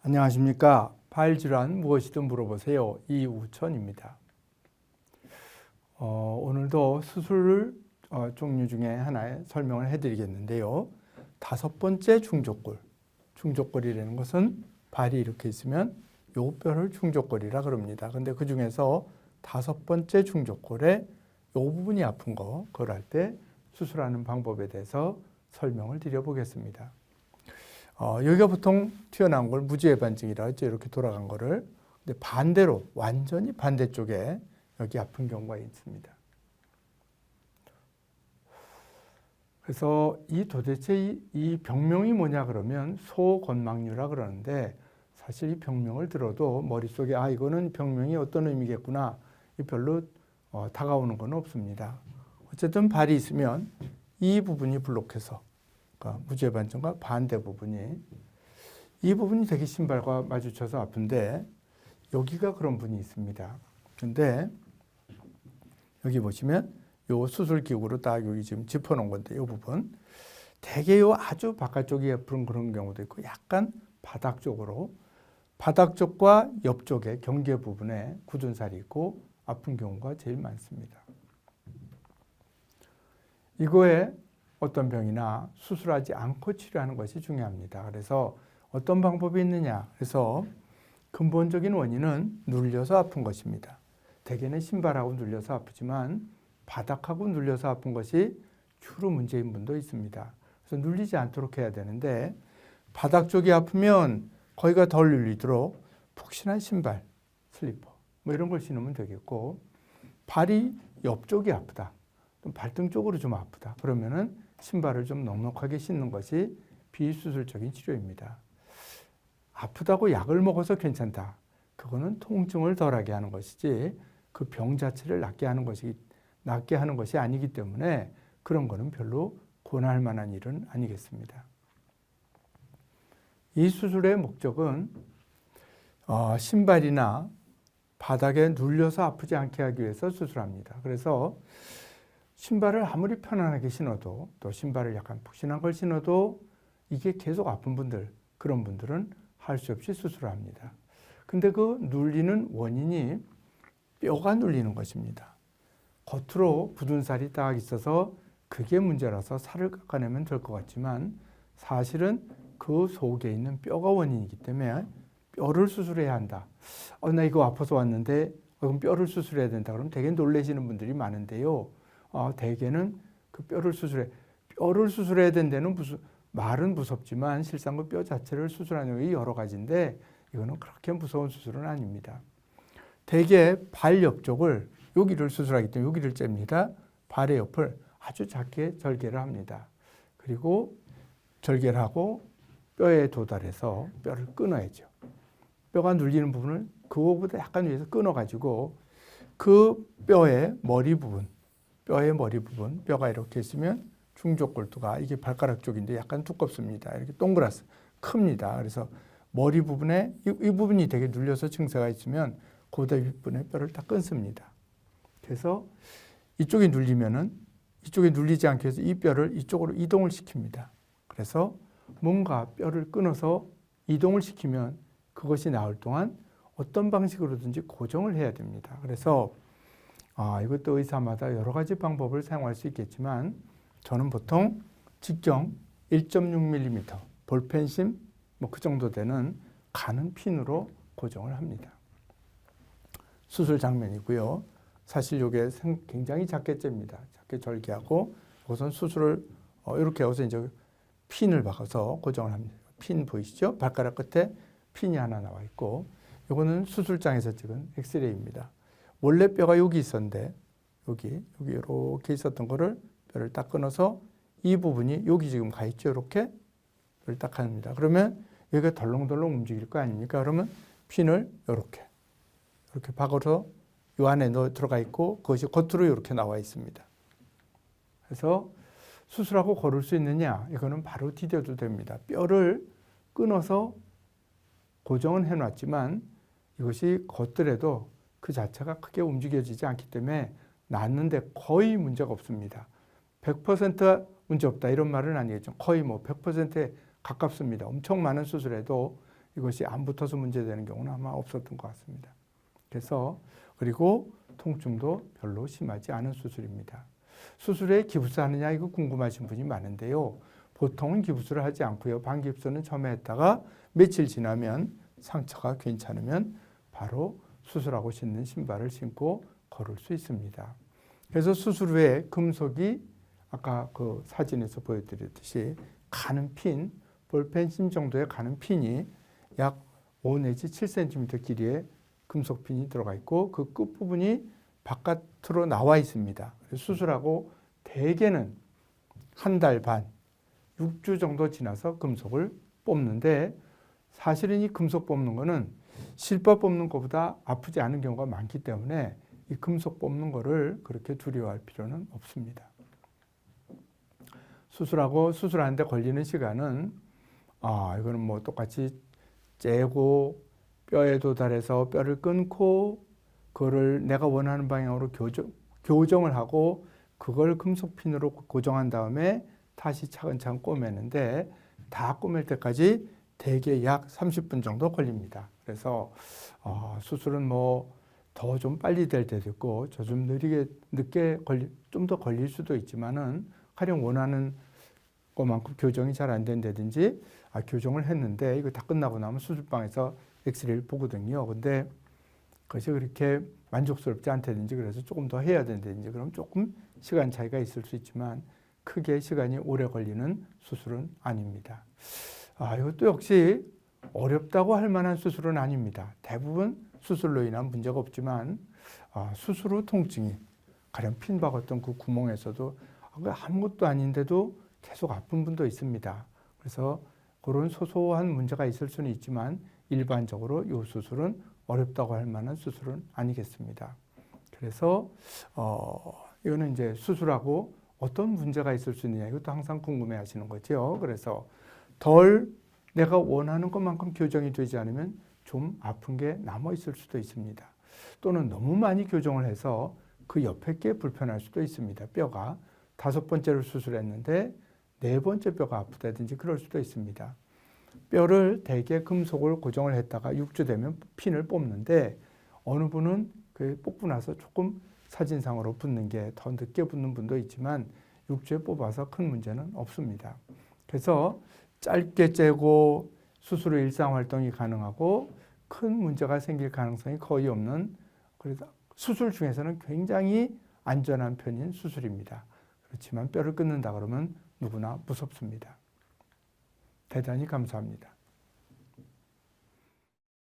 안녕하십니까. 발질환 무엇이든 물어보세요. 이우천입니다. 오늘도 수술 종류 중에 하나의 설명을 해드리겠는데요. 5번째 중족골. 중족골이라는 것은 발이 이렇게 있으면 요 뼈를 중족골이라 그럽니다. 근데 그 중에서 5번째 중족골에 요 부분이 아픈 거, 그걸 할 때 수술하는 방법에 대해서 설명을 드려보겠습니다. 여기가 보통 튀어나온 걸 무지외반증이라 했죠. 이렇게 돌아간 거를. 근데 반대로 완전히 반대쪽에 여기 아픈 경우가 있습니다. 그래서 도대체 이 병명이 뭐냐 그러면 소건망류라 그러는데, 사실 이 병명을 들어도 머릿속에 이거는 병명이 어떤 의미겠구나, 이 별로 다가오는 건 없습니다. 어쨌든 발이 있으면 이 부분이 블록해서, 무지외반증과 반대 부분이, 이 부분이 되게 신발과 마주쳐서 아픈데, 여기가 그런 분이 있습니다. 근데 여기 보시면 요 수술기구로 딱 여기 지금 짚어놓은 건데, 요 부분 되게 요 아주 바깥쪽이 아픈 그런 경우도 있고, 약간 바닥 쪽으로, 바닥 쪽과 옆쪽에 경계 부분에 굳은 살이 있고 아픈 경우가 제일 많습니다. 이거에 어떤 병이나 수술하지 않고 치료하는 것이 중요합니다. 그래서 어떤 방법이 있느냐. 그래서 근본적인 원인은 눌려서 아픈 것입니다. 대개는 신발하고 눌려서 아프지만 바닥하고 눌려서 아픈 것이 주로 문제인 분도 있습니다. 그래서 눌리지 않도록 해야 되는데, 바닥 쪽이 아프면 거기가 덜 눌리도록 푹신한 신발, 슬리퍼 이런 걸 신으면 되겠고, 발이 옆쪽이 아프다, 발등 쪽으로 좀 아프다 그러면은 신발을 좀 넉넉하게 신는 것이 비수술적인 치료입니다. 아프다고 약을 먹어서 괜찮다, 그거는 통증을 덜하게 하는 것이지 그 병 자체를 낫게 하는 것이 아니기 때문에 그런 거는 별로 권할 만한 일은 아니겠습니다. 이 수술의 목적은 신발이나 바닥에 눌려서 아프지 않게 하기 위해서 수술합니다. 그래서 신발을 아무리 편안하게 신어도, 또 신발을 약간 푹신한 걸 신어도 이게 계속 아픈 분들, 그런 분들은 할 수 없이 수술을 합니다. 근데 그 눌리는 원인이 뼈가 눌리는 것입니다. 겉으로 굳은 살이 딱 있어서 그게 문제라서 살을 깎아내면 될 것 같지만, 사실은 그 속에 있는 뼈가 원인이기 때문에 뼈를 수술해야 한다. 나 이거 아파서 왔는데 그럼 뼈를 수술해야 된다. 그럼 되게 놀라시는 분들이 많은데요. 대개는 그 뼈를 수술해야 된다는 말은 무섭지만 실상 그 뼈 자체를 수술하는 게 여러 가지인데, 이거는 그렇게 무서운 수술은 아닙니다. 대개 발 옆쪽을, 여기를 수술하기 때문에 여기를 잽니다. 발의 옆을 아주 작게 절개를 합니다. 그리고 절개를 하고 뼈에 도달해서 뼈를 끊어야죠. 뼈가 눌리는 부분을 그거보다 약간 위에서 끊어가지고 그 뼈의 머리 부분, 뼈가 이렇게 있으면 중족골두가, 이게 발가락 쪽인데 약간 두껍습니다. 이렇게 동그랗습니다. 큽니다. 그래서 머리 부분에 이 부분이 되게 눌려서 증세가 있으면 그보다 윗부분의 뼈를 다 끊습니다. 그래서 이쪽이 눌리면은 이쪽이 눌리지 않게 해서 이 뼈를 이쪽으로 이동을 시킵니다. 그래서 뭔가 뼈를 끊어서 이동을 시키면 그것이 나을 동안 어떤 방식으로든지 고정을 해야 됩니다. 그래서 이것도 의사마다 여러 가지 방법을 사용할 수 있겠지만, 저는 보통 직경 1.6mm 볼펜심 그 정도 되는 가는 핀으로 고정을 합니다. 수술 장면이고요. 사실 이게 굉장히 작게 잽니다. 작게 절개하고 우선 수술을 이렇게 해서 이제 핀을 박아서 고정을 합니다. 핀 보이시죠? 발가락 끝에 핀이 하나 나와 있고, 이거는 수술장에서 찍은 엑스레이입니다. 원래 뼈가 여기 있었는데 여기 이렇게 있었던 거를 뼈를 딱 끊어서 이 부분이 여기 지금 가 있죠. 이렇게 뼈를 딱 합니다. 그러면 여기가 덜렁덜렁 움직일 거 아닙니까? 그러면 핀을 이렇게 박아서 이 안에 들어가 있고, 그것이 겉으로 이렇게 나와 있습니다. 그래서 수술하고 걸을 수 있느냐? 이거는 바로 디뎌도 됩니다. 뼈를 끊어서 고정은 해놨지만 이것이 걷더라도 그 자체가 크게 움직여지지 않기 때문에 낫는데 거의 문제가 없습니다. 100% 문제 없다 이런 말은 아니겠죠. 거의 100%에 가깝습니다. 엄청 많은 수술에도 이것이 안 붙어서 문제되는 경우는 아마 없었던 것 같습니다. 그래서 그리고 통증도 별로 심하지 않은 수술입니다. 수술에 기부스 하느냐 이거 궁금하신 분이 많은데요. 보통은 기부스를 하지 않고요. 반기부스는 처음에 했다가 며칠 지나면 상처가 괜찮으면 바로 수술하고 신는 신발을 신고 걸을 수 있습니다. 그래서 수술 후에 금속이 아까 그 사진에서 보여드렸듯이 가는 핀, 볼펜심 정도의 가는 핀이 약 5 내지 7cm 길이의 금속 핀이 들어가 있고 그 끝부분이 바깥으로 나와 있습니다. 수술하고 대개는 한 달 반, 6주 정도 지나서 금속을 뽑는데 사실은 이 금속 뽑는 거는 실밥 뽑는 것보다 아프지 않은 경우가 많기 때문에 이 금속 뽑는 거를 그렇게 두려워할 필요는 없습니다. 수술하고 수술하는데 걸리는 시간은 이거는 뭐 똑같이 째고 뼈에 도달해서 뼈를 끊고 그거를 내가 원하는 방향으로 교정을 하고 그걸 금속핀으로 고정한 다음에 다시 차근차근 꼬매는데 다 꼬맬 때까지 대개 약 30분 정도 걸립니다. 그래서 수술은 뭐 더 좀 빨리 될 때도 있고 좀 늦게 좀 더 걸릴 수도 있지만은 가령 원하는 것만큼 교정이 잘 안 된다든지 교정을 했는데 이거 다 끝나고 나면 수술방에서 엑스레이를 보거든요. 근데 그것이 그렇게 만족스럽지 않다든지 그래서 조금 더 해야 된다든지 그럼 조금 시간 차이가 있을 수 있지만 크게 시간이 오래 걸리는 수술은 아닙니다. 이것도 역시 어렵다고 할 만한 수술은 아닙니다. 대부분 수술로 인한 문제가 없지만 수술 후 통증이 가령 핀 박았던 그 구멍에서도 아무것도 아닌데도 계속 아픈 분도 있습니다. 그래서 그런 소소한 문제가 있을 수는 있지만 일반적으로 이 수술은 어렵다고 할 만한 수술은 아니겠습니다. 그래서 이거는 이제 수술하고 어떤 문제가 있을 수 있느냐 이것도 항상 궁금해 하시는 거죠. 그래서 덜 내가 원하는 것만큼 교정이 되지 않으면 좀 아픈 게 남아 있을 수도 있습니다. 또는 너무 많이 교정을 해서 그 옆에 게 불편할 수도 있습니다. 뼈가 5번째로 수술했는데 4번째 뼈가 아프다든지 그럴 수도 있습니다. 뼈를 대개 금속을 고정을 했다가 6주 되면 핀을 뽑는데 어느 분은 그 뽑고 나서 조금 사진상으로 붙는 게 더 늦게 붙는 분도 있지만 6주에 뽑아서 큰 문제는 없습니다. 그래서 짧게 째고 수술 후 일상활동이 가능하고 큰 문제가 생길 가능성이 거의 없는 그래서 수술 중에서는 굉장히 안전한 편인 수술입니다. 그렇지만 뼈를 끊는다 그러면 누구나 무섭습니다. 대단히 감사합니다.